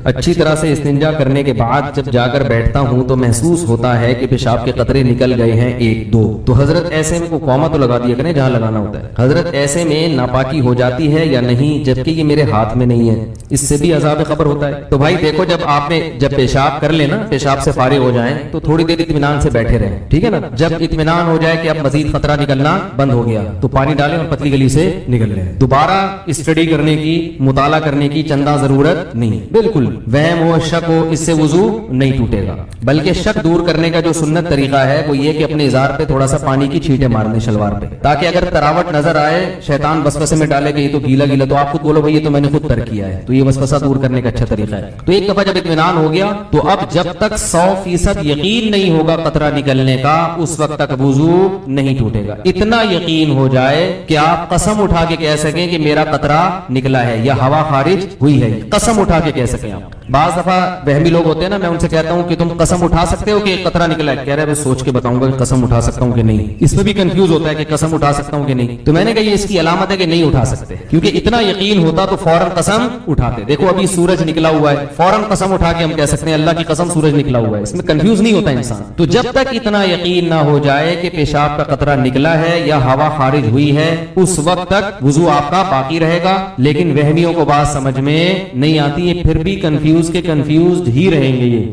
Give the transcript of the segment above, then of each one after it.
اچھی طرح سے استنجا کرنے کے بعد جب جا کر بیٹھتا ہوں تو محسوس ہوتا ہے کہ پیشاب کے قطرے نکل گئے ہیں 1-2. تو حضرت ایسے میں کو قوما تو لگا دیا کریں جہاں لگانا ہوتا ہے. حضرت ایسے میں ناپاکی ہو جاتی ہے یا نہیں، جبکہ یہ میرے ہاتھ میں نہیں ہے، اس سے بھی عذاب قبر ہوتا ہے؟ تو بھائی دیکھو، جب آپ نے جب پیشاب کر لینا، پیشاب سے فارغ ہو جائیں تو تھوڑی دیر اطمینان سے بیٹھے رہیں، ٹھیک ہے نا. جب اطمینان ہو جائے کہ اب مزید خطرہ نکلنا بند ہو گیا تو پانی ڈالیں اور پتلی گلی سے نکل لیں. دوبارہ اسٹڈی کرنے کی، مطالعہ کرنے کی چندہ ضرورت نہیں. بالکل وہم ہو، شک ہو، اس سے وضو نہیں ٹوٹے گا. بلکہ شک دور کرنے کا جو سنت طریقہ ہے وہ یہ کہ اپنے ازار پہ تھوڑا سا پانی کی چھینٹیں مار دیں، شلوار پہ، تاکہ اگر تراوٹ نظر آئے، شیطان وسوسے میں ڈالے کہ یہ تو گیلا گیلا، تو آپ خود بولو بھائی یہ تو میں نے خود ترک کیا ہے. تو یہ وسوسہ دور کرنے کا اچھا طریقہ ہے. تو ایک دفعہ جب اطمینان ہو گیا تو اب جب تک 100% یقین نہیں ہوگا قطرہ نکلنے کا، اس وقت تک وضو نہیں ٹوٹے گا. اتنا یقین ہو جائے کہ آپ قسم اٹھا کے کہہ سکیں کہ میرا قطرہ نکلا ہے یا ہوا خارج ہوئی ہے، قسم اٹھا کے کہہ سکیں آپ. بعض دفعہ وہمی لوگ ہوتے ہیں نا، میں ان سے کہتا ہوں کہ تم قسم اٹھا سکتے ہو کہ قطرہ نکلا ہے؟ کہہ رہے ہیں میں سوچ کے بتاؤں گا کہ قسم اٹھا سکتا ہوں کہ نہیں. اس میں بھی کنفیوز ہوتا ہے کہ قسم اٹھا سکتا ہوں کہ نہیں. تو میں نے کہا یہ اس کی علامت ہے کہ نہیں اٹھا سکتے، کیونکہ اتنا یقین ہوتا تو فوراً قسم اٹھاتے. دیکھو ابھی سورج نکلا ہوا ہے، فوراً قسم اٹھا کے ہم کہہ سکتے ہیں اللہ کی قسم سورج نکلا ہوا ہے. اس میں کنفیوز نہیں ہوتا انسان. تو جب تک اتنا یقین نہ ہو جائے کہ پیشاب کا قطرہ نکلا ہے یا ہوا خارج ہوئی ہے، اس وقت تک وضو آپ کا باقی رہے گا. لیکن وہمیوں کو بات سمجھ میں نہیں آتی، یہ پھر بھی کنفیوز کے کنفیوزڈ ہی رہیں گے. یہ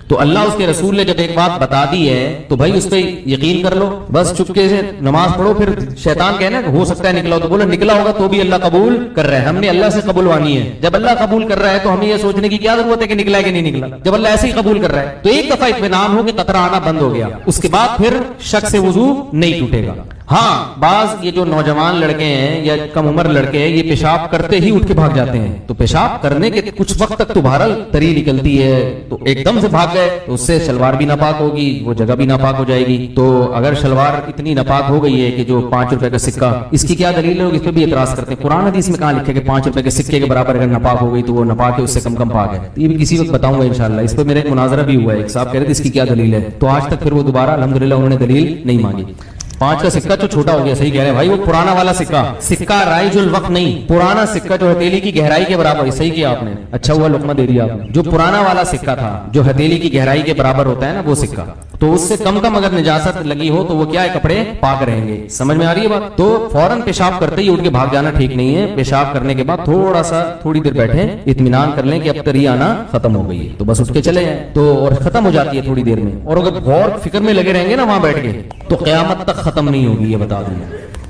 تو اللہ اس کے رسول نے جب ایک بات بتا دی ہے تو بھائی اس پہ یقین کر لو، بس چپکے سے نماز پڑھو. پھر شیطان کہنا کہ ہو سکتا ہے نکلا ہو، تو بولو نکلا ہوگا تو بھی اللہ قبول کر رہا ہے. ہم نے اللہ سے قبولوانی ہے. جب اللہ قبول کر رہا ہے تو ہمیں یہ سوچنے کی کیا ضرورت ہے کہ نکلا ہے کہ نہیں نکلا. جب اللہ ایسے ہی قبول کر رہا ہے تو ایک دفعہ اطمینان ہو کہ قطرہ آنا بند ہو گیا، اس کے بعد پھر شک سے وضو نہیں ٹوٹے گا. ہاں بعض یہ جو نوجوان لڑکے ہیں یا کم عمر لڑکے ہیں، یہ پیشاب کرتے ہی اٹھ کے بھاگ جاتے ہیں. تو پیشاب کرنے کے کچھ وقت تک تو بہرحال تری نکلتی ہے، تو ایک دم سے بھاگ گئے تو اس سے شلوار بھی ناپاک ہوگی، وہ جگہ بھی ناپاک ہو جائے گی. تو اگر شلوار اتنی ناپاک ہو گئی ہے کہ جو 5 روپے کا سکہ، اس کی کیا دلیل ہے؟ اس پہ بھی اعتراض کرتے ہیں. قرآن حدیث میں کہاں لکھے کہ 5 روپے کے سکے کے برابر اگر ناپاک ہو گئی تو وہ ناپاک ہے، اس سے کم پاک ہے. یہ بھی کسی وقت بتاؤں گا انشاءاللہ. اس پہ میرا ایک مناظرہ بھی ہوا ہے، ایک صاحب کہہ رہے تھے اس کی کیا دلیل ہے، تو آج تک پھر وہ دوبارہ الحمدللہ انہوں نے دلیل نہیں مانگی. 5 کا سکہ تو چھوٹا ہو گیا، صحیح کہہ رہے ہیں بھائی، وہ پرانا والا سکہ رائج الوقت نہیں، پرانا سکہ جو ہتھیلی کی گہرائی کے برابر. صحیح کیا آپ نے، اچھا ہوا لقمہ دے دیا آپ نے. جو پرانا والا سکہ تھا جو ہتھیلی کی گہرائی کے برابر ہوتا ہے نا، وہ سکہ، تو اس سے کم اگر نجاست لگی ہو تو وہ کیا ہے، کپڑے پاک رہیں گے. سمجھ میں آ رہی ہے بات؟ تو فوراً پیشاب کرتے ہی اٹھ کے بھاگ جانا ٹھیک نہیں ہے. پیشاب کرنے کے بعد تھوڑی دیر بیٹھے، اطمینان کر لیں کہ اب تری آنا ختم ہو گئی ہے، تو بس اٹھ کے چلے جائیں. تو اور ختم ہو جاتی ہے تھوڑی دیر میں. اور اگر غور فکر میں لگے رہیں گے نا وہاں بیٹھ کے، تو قیامت تک ختم نہیں ہوگی. یہ بتا دوں،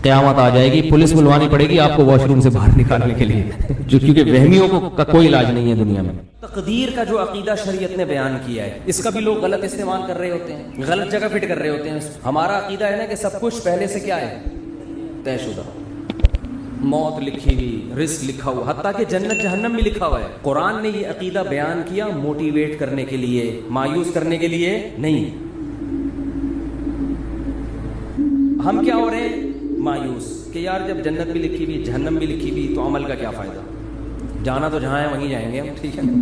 قیامت آ جائے گی، پولیس بلوانی پڑے گی آپ کو واش روم سے باہر نکالنے کے لیے، کیونکہ وہمیوں کا کوئی علاج نہیں ہے دنیا میں. تقدیر کا جو عقیدہ شریعت نے بیان کیا ہے، اس کا بھی لوگ غلط استعمال کر رہے ہوتے ہیں، غلط جگہ فٹ کر رہے ہوتے ہیں. ہمارا عقیدہ ہے نا کہ سب کچھ پہلے سے کیا ہے، طے شدہ. موت لکھی ہوئی، رزق لکھا ہوا، حتیٰ کہ جنت جہنم بھی لکھا ہوا ہے. قرآن نے یہ عقیدہ بیان کیا موٹیویٹ کرنے کے لیے، مایوس کرنے کے لیے نہیں. ہم کیا ہو رہے ہیں، مایوس کہ یار جب جنت بھی لکھی ہوئی، جہنم بھی لکھی ہوئی، تو عمل کا کیا فائدہ، جانا تو جہاں ہے وہیں جائیں گے ہم، ٹھیک ہے نا.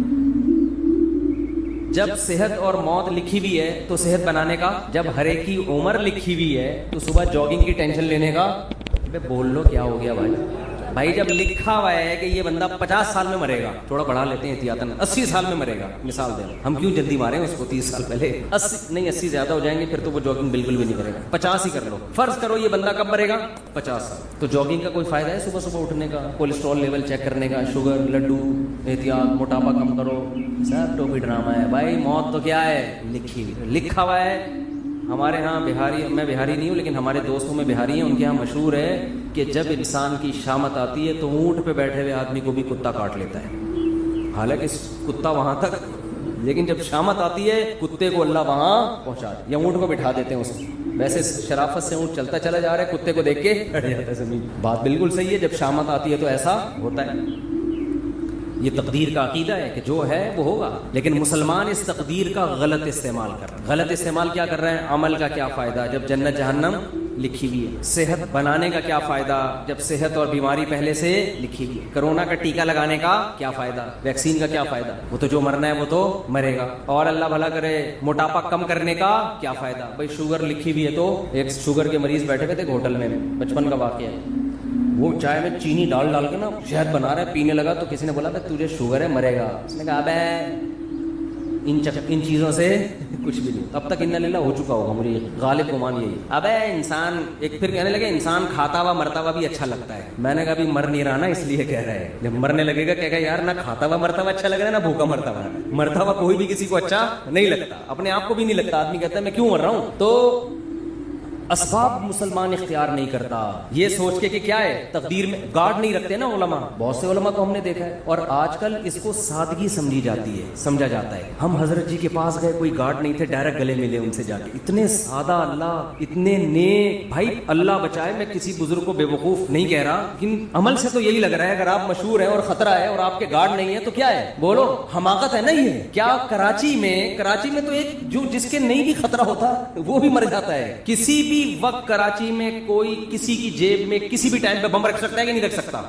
جب صحت اور موت لکھی ہوئی ہے تو صحت بنانے کا، جب ہر ایک کی عمر لکھی ہوئی ہے تو صبح جاگنگ کی ٹینشن لینے کا. بول لو کیا ہو گیا بھائی جب لکھا ہوا ہے کہ یہ بندہ 50 سال میں مرے گا، تھوڑا بڑھا لیتے ہیں احتیاطاً، 80 سال میں مرے گا، مثال دیں، ہم کیوں جلدی مارے اس کو 30 سال پہلے. 80 زیادہ ہو جائیں گے، پھر تو وہ جاگنگ بالکل بھی نہیں کرے گا. 50 ہی کر لو، فرض کرو یہ بندہ کب مرے گا، 50 سال. تو جاگنگ کا کوئی فائدہ ہے صبح اٹھنے کا، کولیسٹرول لیول چیک کرنے کا، شوگر، لڈو، احتیاط، موٹاپا کم کرو، سب ٹوپی ڈرامہ ہے بھائی. موت تو کیا ہے، لکھی ہوئی، لکھا ہوا ہے. ہمارے ہاں بہاری، میں بہاری نہیں ہوں لیکن ہمارے دوستوں میں بہاری ہیں، ان کے ہاں مشہور ہے کہ جب انسان کی شامت آتی ہے تو اونٹ پہ بیٹھے ہوئے آدمی کو بھی کتا کاٹ لیتا ہے. حالانکہ کتا وہاں تک، لیکن جب شامت آتی ہے کتے کو اللہ وہاں پہنچا دے، یا اونٹ کو بٹھا دیتے ہیں اس کو. ویسے شرافت سے اونٹ چلتا چلا جا رہا ہے، کتے کو دیکھ کے ہٹ جاتا ہے زمین. بات بالکل صحیح ہے، جب شامت آتی ہے تو ایسا ہوتا ہے. یہ تقدیر کا عقیدہ ہے کہ جو ہے وہ ہوگا. لیکن مسلمان اس تقدیر کا غلط استعمال کر رہے ہیں. غلط استعمال کیا کر رہے ہیں، عمل کا کیا فائدہ جب جنت جہنم لکھی ہوئی ہے. صحت بنانے کا کیا فائدہ جب صحت اور بیماری پہلے سے لکھی ہوئی ہے. کرونا کا ٹیکہ لگانے کا کیا فائدہ، ویکسین کا کیا فائدہ، وہ تو جو مرنا ہے وہ تو مرے گا. اور اللہ بھلا کرے موٹاپا کم کرنے کا کیا فائدہ. بھائی شوگر لکھی ہوئی ہے، تو ایک شوگر کے مریض بیٹھے ہوئے تھے ہوٹل میں، 55 کا واقعہ ہے. وہ چائے میں چینی ڈال ڈال کے نا شہد بنا رہا ہے, پینے لگا تو کسی نے بولا بھائی تجھے شوگر ہے, مرے گا. اس نے کہا ابے ان چیزوں سے کچھ بھی نہیں. اب تک اننا للہ ہو چکا ہوگا, مجھے غالب گمان یہی. ابے انسان ایک پھر کہنے لگے انسان کھاتا ہوا مرتا ہوا بھی اچھا لگتا ہے. میں نے کہا ابھی مر نہیں رہا نا, اس لیے کہہ رہا ہے. جب مرنے لگے گا کہے گا یار نہ کھاتا ہوا مرتا ہوا اچھا لگ رہا ہے نہ بھوکا مرتا ہوا. مرتا ہوا کوئی بھی کسی کو اچھا نہیں لگتا, اپنے آپ کو بھی نہیں لگتا. آدمی کہتا ہے میں کیوں مر رہا ہوں. تو اسباب مسلمان اختیار نہیں کرتا یہ سوچ کے کہ کیا ہے تقدیر میں گارڈ نہیں رکھتے نا علماء. بہت سے علماء کو ہم نے دیکھا ہے, اور آج کل اس کو سادگی سمجھی جاتی ہے, سمجھا جاتا ہے. ہم حضرت جی کے پاس گئے, کوئی گارڈ نہیں تھے, ڈائریکٹ گلے ملے ان سے جا کے. اتنے سادہ اللہ, اتنے نیک. بھائی اللہ بچائے, میں کسی بزرگ کو بے وقوف نہیں کہہ رہا, لیکن عمل سے تو یہی لگ رہا ہے اگر آپ مشہور ہیں اور خطرہ ہے اور آپ کے گارڈ نہیں ہے تو کیا ہے, بولو حماقت ہے نا یہ. کیا کراچی میں تو ایک جو جس کے نہیں بھی خطرہ ہوتا وہ بھی مر جاتا ہے. کسی بھی وقت کراچی میں کوئی کسی کی جیب میں کسی بھی ٹائم پہ بم رکھ سکتا ہے کہ نہیں رکھ سکتا.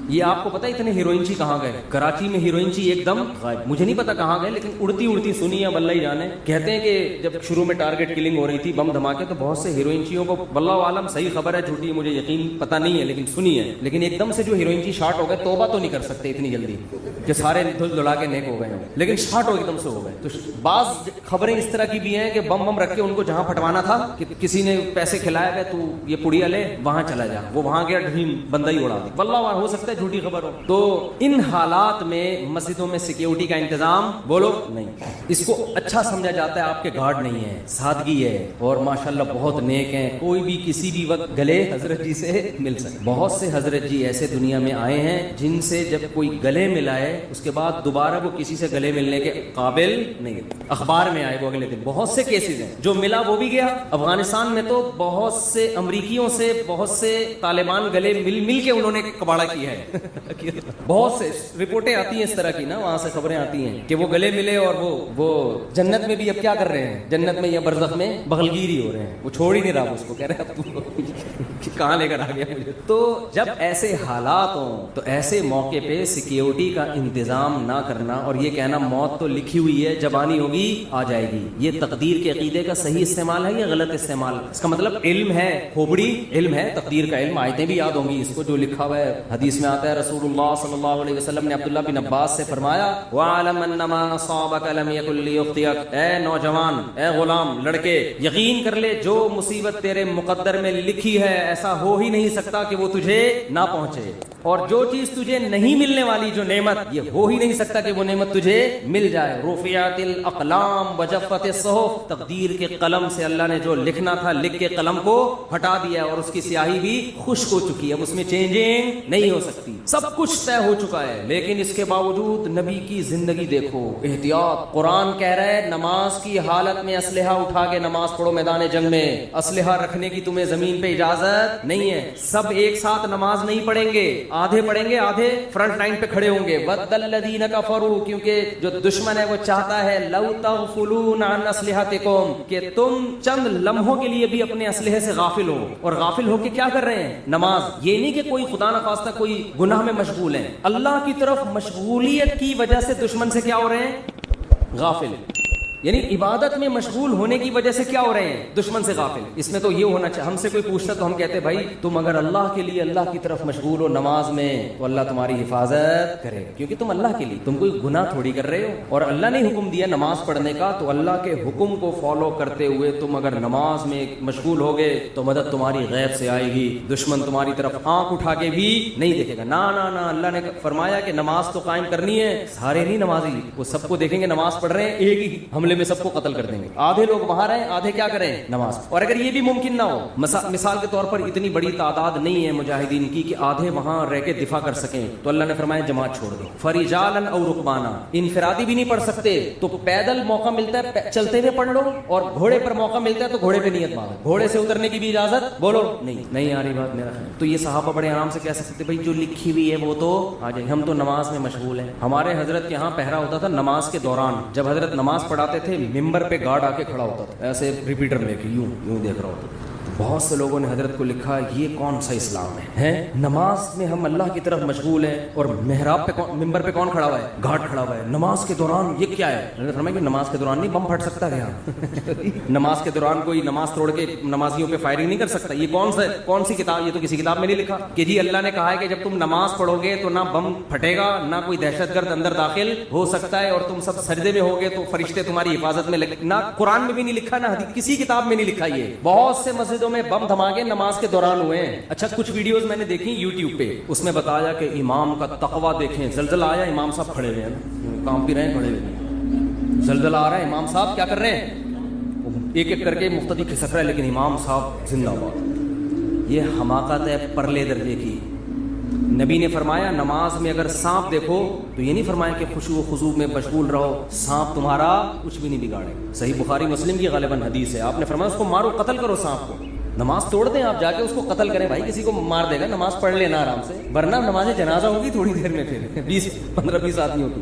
یہ آپ کو پتا ہے اتنے ہیروئنچی کہاں گئے کراچی میں؟ ہیروئنچی ایک دم غائب. مجھے نہیں پتا کہاں گئے, لیکن اڑتی سنی ہے واللہ ہی جانے. کہتے ہیں کہ جب شروع میں ٹارگٹ کلنگ ہو رہی تھی, بم دھماکے, تو بہت سے ہیروئنچیوں کو واللہ عالم صحیح خبر ہے جھوٹی مجھے یقین پتا نہیں ہے لیکن سنی ہے, لیکن ایک دم سے جو ہیروئنچی شارٹ ہو گئے, توبہ تو نہیں کر سکتے اتنی جلدی کہ سارے دھل دھلا کے نیک ہو گئے ہیں, لیکن شارٹ ہو ایک دم سے ہو گئے. تو بعض خبریں اس طرح کی بھی ہیں کہ بم رکھ کے ان کو جہاں پھٹوانا تھا کہ کسی نے پیسے کھلایا گئے تو یہ پڑیا لے وہاں چلا جا, وہ وہاں گیا ڈھیم بندہ ہی اڑا دی. واللہ ہو سکتا ہے جھوٹی خبر ہو. تو ان حالات میں مسجدوں میں سیکیورٹی کا انتظام بولو نہیں. اس کو اچھا سمجھا جاتا ہے, آپ کے گارڈ نہیں ہے, سادگی ہے, اور ماشاءاللہ بہت نیک ہیں. کوئی بھی کسی بھی وقت گلے حضرت جی سے مل سکے. بہت سے حضرت جی ایسے دنیا میں آئے ہیں جن سے جب کوئی گلے ملائے اس کے بعد دوبارہ وہ کسی سے گلے ملنے کے قابل نہیں. اخبار میں آئے وہ اگلے دن. بہت سے کیسز ہیں, جو ملا وہ بھی گیا. افغانستان میں تو بہت سے امریکیوں سے, بہت سے طالبان گلے مل کے انہوں نے کباڑا کیا ہے. بہت سے رپورٹیں آتی ہیں اس طرح کی نا, وہاں سے خبریں آتی ہیں کہ وہ گلے ملے اور وہ جنت میں بھی اب کیا کر رہے ہیں, جنت میں یا برزخ میں بغلگیری ہو رہے ہیں. وہ چھوڑ ہی نہیں رہا اس کو, کہہ رہے اب تو کہاں لے کر آ گیا مجھے. تو جب ایسے حالات ہوں تو ایسے موقع پہ سیکیورٹی کا انتظام نہ کرنا اور یہ کہنا موت تو لکھی ہوئی ہے, جب آنی ہوگی آ جائے گی, یہ تقدیر کے عقیدے کا صحیح استعمال ہے یا غلط استعمال؟ اس کا مطلب علم ہے, کھوپڑی علم ہے, تقدیر کا علم. آیتیں بھی یاد ہوں گی اس کو جو لکھا ہوا ہے حدیث میں آتا ہے. رسول اللہ صلی اللہ علیہ وسلم نے عبداللہ بن عباس سے فرمایا وَعَلَمْ أَنَّمَا أَصَابَكَ لَمْ يَكُنْ لِيُخْطِئَكَ, اے نوجوان, اے غلام, لڑکے, یقین کر لے جو مصیبت تیرے مقدر میں لکھی ہے ایسا ہو ہی نہیں سکتا کہ وہ تجھے نہ پہنچے, اور جو چیز تجھے نہیں ملنے والی, جو نعمت, یہ ہو ہی نہیں سکتا کہ وہ نعمت تجھے مل جائے. رُفِعَتِ الْأَقْلَامُ وَجَفَّتِ الصُّحُفُ, تقدیر کے قلم سے اللہ نے جو لکھنا تھا لکھ کے قلم کو ہٹا دیا, اور اس کی سیاہی بھی خشک ہو چکی ہے, اب اس میں چینجنگ نہیں ہو سکتی. سب کچھ طے ہو چکا ہے, لیکن اس کے باوجود نبی کی زندگی دیکھو, احتیاط. قرآن کہہ رہا ہے نماز کی حالت میں اسلحہ اٹھا کے نماز پڑھو میدان جنگ میں. اسلحہ رکھنے کی تمہیں زمین پہ اجازت نہیں ہے. سب ایک ساتھ نماز نہیں پڑھیں گے, آدھے پڑھیں گے, آدھے فرنٹ لائن پہ کھڑے ہوں گے. وَدَّ الَّذِينَ كَفَرُوا, کیونکہ جو دشمن ہے وہ چاہتا ہے لَوْ تَغْفُلُونَ عَنْ أَسْلِحَتِكُمْ, کہ تم چند لمحوں کے لیے بھی اپنے اسلحے سے غافل ہو. اور غافل ہو کے کیا کر رہے ہیں؟ نماز. یہ نہیں کہ کوئی خدا نخواستہ کوئی گناہ میں مشغول ہیں, اللہ کی طرف مشغولیت کی وجہ سے دشمن سے کیا ہو رہے ہیں؟ غافل. یعنی عبادت میں مشغول ہونے کی وجہ سے کیا ہو رہے ہیں؟ دشمن سے غافل. اس میں تو یہ ہونا چاہیے, ہم سے کوئی پوچھتا تو ہم کہتے بھائی تم اگر اللہ کے لیے اللہ کی طرف مشغول ہو نماز میں تو اللہ تمہاری حفاظت کرے, کیونکہ تم اللہ کے لیے, تم کوئی گناہ تھوڑی کر رہے ہو. اور اللہ نے حکم دیا نماز پڑھنے کا, تو اللہ کے حکم کو فالو کرتے ہوئے تم اگر نماز میں مشغول ہوگے تو مدد تمہاری غیب سے آئے گی. دشمن تمہاری طرف آنکھ اٹھا کے بھی نہیں دیکھے گا. نا نا نا, اللہ نے فرمایا کہ نماز تو قائم کرنی ہے. سارے نہیں نمازی, وہ سب کو دیکھیں گے نماز پڑھ رہے ہیں, ایک ہی حملے میں سب کو قتل کر دیں گے. آدھے لوگ وہاں رہیں, آدھے کیا کریں؟ نماز. اور اگر یہ بھی ممکن نہ ہو, مثال کے طور پر اتنی بڑی تعداد نہیں ہے مجاہدین کی کہ آدھے وہاں رہ کے دفاع کر سکیں, تو اللہ نے فرمایا جماعت چھوڑ دو. فرجالن او رکبانا, انفرادی بھی نہیں پڑھ سکتے تو پیدل موقع ملتا ہے چلتے ہوئے پڑھ لو, اور گھوڑے پر موقع ملتا ہے تو گھوڑے پہ نیت مانو. گھوڑے سے اترنے کی بھی اجازت بولو نہیں آ رہی بات میرا. تو یہ صحابہ بڑے آرام سے کہہ سکتے بھائی جو لکھی ہوئی ہے وہ تو آ جائے, ہم تو نماز میں مشغول ہیں. ہمارے حضرت کے یہاں پہرا ہوتا تھا نماز کے دوران, جب حضرت نماز پڑھاتے تھے ممبر پہ گارڈ آ کے کھڑا ہوتا تھا, ایسے ریپیٹر لے کے یوں دیکھ رہا ہوتا. بہت سے لوگوں نے حضرت کو لکھا یہ کون سا اسلام ہے؟ نماز میں ہم اللہ کی طرف مشغول ہیں اور محراب پہ ممبر پہ کون کھڑا ہوا ہے؟ گھاٹ کھڑا ہوا ہے. نماز کے دوران یہ کیا ہے؟ حضرت فرمایا کہ نماز کے دوران نہیں بم پھٹ سکتا ہے. نماز کے دوران کوئی نماز توڑ کے نمازیوں پہ فائرنگ نہیں کر سکتا. یہ کون سی کتاب؟ یہ تو کسی کتاب میں نہیں لکھا کہ جی اللہ نے کہا ہے کہ جب تم نماز پڑھو گے تو نہ بم پھٹے گا نہ کوئی دہشت گرد اندر داخل ہو سکتا ہے اور تم سب سجدے میں ہوگے تو فرشتے تمہاری حفاظت میں نہ قرآن میں بھی نہیں لکھا نہ حدیث کسی کتاب میں نہیں لکھا. یہ بہت سے مسجدوں میں بم دھماکے نماز کے دوران ہوئے ہیں. اچھا کچھ ویڈیوز میں نے دیکھی یوٹیوب پہ, اس میں بتایا کہ امام کا تقویٰ دیکھیں, زلزلہ آیا امام صاحب کھڑے ہوئے ہیں, کام بھی رہے ہیں کھڑے ہوئے, زلزلہ آ رہا ہے امام صاحب کیا کر رہے ہیں, ایک ایک کر کے مقتدی کھسک رہا ہے لیکن امام صاحب زندہ باد. یہ حماقت ہے پرلے درجے کی. نبی نے فرمایا نماز میں اگر سانپ دیکھو تو یہ نہیں فرمایا کہ خشوع و خضوع میں مشغول رہو, سانپ تمہارا کچھ بھی نہیں بگاڑے. صحیح بخاری مسلم کی غالباً حدیث ہے, آپ نے فرمایا اس کو مارو, قتل کرو سانپ کو. نماز توڑ دیں آپ جا کے اس کو قتل کریں, بھائی کسی کو مار دے گا, نماز پڑھ لینا آرام سے, ورنہ نماز جنازہ ہوگی تھوڑی دیر میں, پھر 15-20 آدمیوں کی.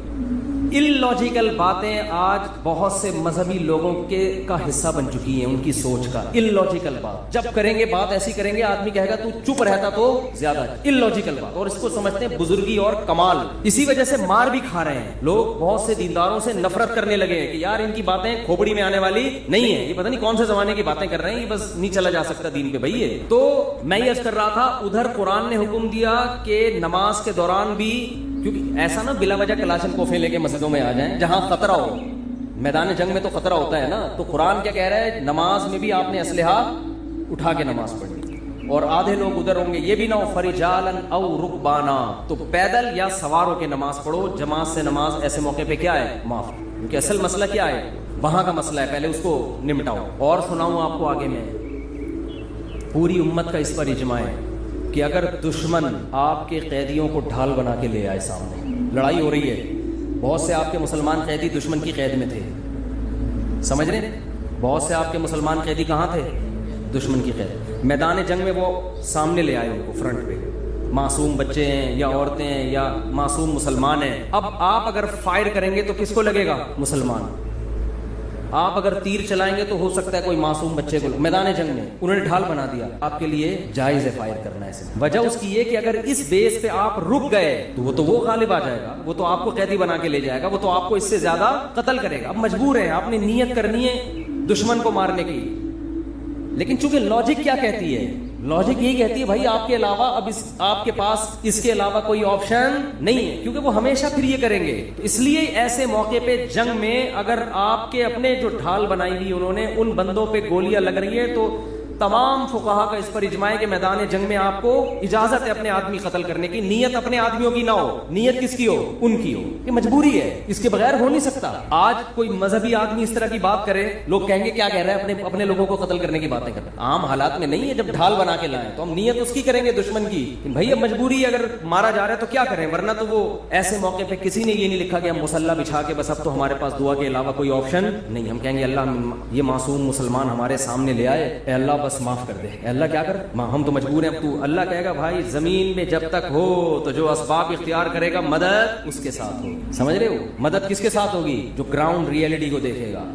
ان لاجیکل باتیں آج بہت سے مذہبی لوگوں کا حصہ بن چکی ہیں, ان کی سوچ کا. ان لاجیکل بات جب کریں گے, بات ایسی کریں گے, آدمی کہے گا تو چپ رہتا تو زیادہ. ان لاجیکل بات, اور اس کو سمجھتے ہیں بزرگی اور کمال. اسی وجہ سے مار بھی کھا رہے ہیں لوگ. بہت سے دینداروں سے نفرت کرنے لگے ہیں کہ یار ان کی باتیں کھوپڑی میں آنے والی نہیں ہے, یہ پتہ نہیں کون سے زمانے کی باتیں کر رہے ہیں, یہ بس نہیں چلا جا سکتا دین پہ بھائی. یہ تو میں یہ عرض کر رہا تھا, ادھر قرآن نے حکم دیا کہ نماز کے دوران بھی, کیونکہ ایسا نہ بلا وجہ کلاشن کوفے لے کے مسجدوں میں آ جائیں جہاں خطرہ ہو. میدان جنگ میں تو خطرہ ہوتا ہے نا, تو قرآن کیا کہہ رہا ہے, نماز میں بھی آپ نے اسلحہ اٹھا کے نماز پڑھنی. اور آدھے لوگ ادھر ہوں گے, یہ بھی نہ ہو فرجالن او رکبانا, تو پیدل یا سوار ہو کے نماز پڑھو. جماعت سے نماز ایسے موقع پہ کیا ہے, معاف. کیونکہ اصل مسئلہ کیا ہے, وہاں کا مسئلہ ہے, پہلے اس کو نمٹاؤ. اور سناؤں آپ کو آگے میں, پوری امت کا اس پر اجماع ہے کہ اگر دشمن آپ کے قیدیوں کو ڈھال بنا کے لے آئے, سامنے لڑائی ہو رہی ہے, بہت سے آپ کے مسلمان قیدی دشمن کی قید میں تھے, سمجھ رہے ہیں, بہت سے آپ کے مسلمان قیدی کہاں تھے, دشمن کی قید. میدان جنگ میں وہ سامنے لے آئے ان کو فرنٹ پہ, معصوم بچے ہیں یا عورتیں ہیں یا معصوم مسلمان ہیں. اب آپ اگر فائر کریں گے تو کس کو لگے گا, مسلمان. آپ اگر تیر چلائیں گے تو ہو سکتا ہے کوئی معصوم بچے کو. میدان جنگ میں انہوں نے ڈھال بنا دیا, آپ کے لیے جائز ہے فائر کرنا ایسے. وجہ اس کی یہ کہ اگر اس بیس پہ آپ رک گئے تو وہ غالب آ جائے گا, وہ تو آپ کو قیدی بنا کے لے جائے گا, وہ تو آپ کو اس سے زیادہ قتل کرے گا. اب مجبور ہیں, آپ نے نیت کرنی ہے دشمن کو مارنے کی. لیکن چونکہ لاجک کیا کہتی ہے, لاجک یہی کہتی ہے بھائی آپ کے علاوہ اب آپ کے پاس اس کے علاوہ کوئی آپشن نہیں ہے, کیونکہ وہ ہمیشہ پھر یہ کریں گے. اس لیے ایسے موقع پہ جنگ میں اگر آپ کے اپنے جو ڈھال بنائی ہوئی انہوں نے ان بندوں پہ گولیاں لگ رہی ہیں, تو تمام فقہا کا اس پر اجماع ہے کہ میدان جنگ میں آپ کو اجازت ہے اپنے آدمی قتل کرنے کی. نیت اپنے آدمیوں کی نہ ہو, نیت کس کی ہو, ان کی ہو. یہ مجبوری ہے, اس کے بغیر ہو نہیں سکتا. آج کوئی مذہبی آدمی اس طرح کی بات کرے, لوگ کہیں گے کیا کہہ رہا ہے, اپنے لوگوں کو قتل کرنے کی باتیں کر رہے ہیں. عام حالات میں نہیں ہے, جب ڈھال بنا کے لائیں تو ہم نیت اس کی کریں گے دشمن کی. بھائی اب مجبوری ہے, اگر مارا جا رہا ہے تو کیا کریں, ورنہ تو وہ ایسے موقع پہ کسی نے یہ نہیں لکھا کہ ہم مسلح بچھا کے بس اب تو ہمارے پاس دعا کے علاوہ کوئی آپشن نہیں. ہم کہیں گے اللہ یہ معصوم مسلمان ہمارے سامنے لے آئے, اے اللہ بس معاف کر دے, اللہ کیا کر, ہم تو مجبور ہیں. اب تو اللہ کہے گا بھائی زمین میں جب تک ہو تو جو اسباب اختیار کرے گا مدد اس کے ساتھ ہو. سمجھ رہے ہو, مدد کس کے ساتھ ہوگی, جو گراؤنڈ ریئلٹی کو دیکھے گا.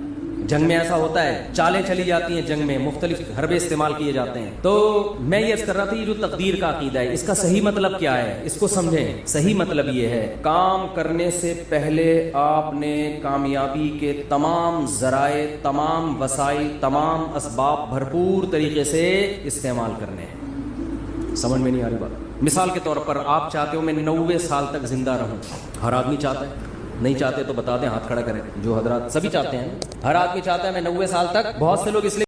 جنگ میں ایسا ہوتا ہے, چالیں چلی جاتی ہیں جنگ میں, مختلف حربے استعمال کیے جاتے ہیں. تو میں یہ عرض کر رہا تھا, یہ جو تقدیر کا عقیدہ ہے اس کا صحیح مطلب کیا ہے, اس کو سمجھیں. صحیح مطلب یہ ہے, کام کرنے سے پہلے آپ نے کامیابی کے تمام ذرائع, تمام وسائل, تمام اسباب بھرپور طریقے سے استعمال کرنے ہیں. سمجھ میں نہیں آ رہی بات. مثال کے طور پر آپ چاہتے ہو میں 90 سال تک زندہ رہوں, ہر آدمی چاہتا ہے. نہیں چاہتے تو بتا دیں, ہاتھ کھڑا کریں. جو حضرات سبھی چاہتے ہیں, ہر آدمی چاہتا ہے میں 90 سال تک. بہت سے لوگ اس لیے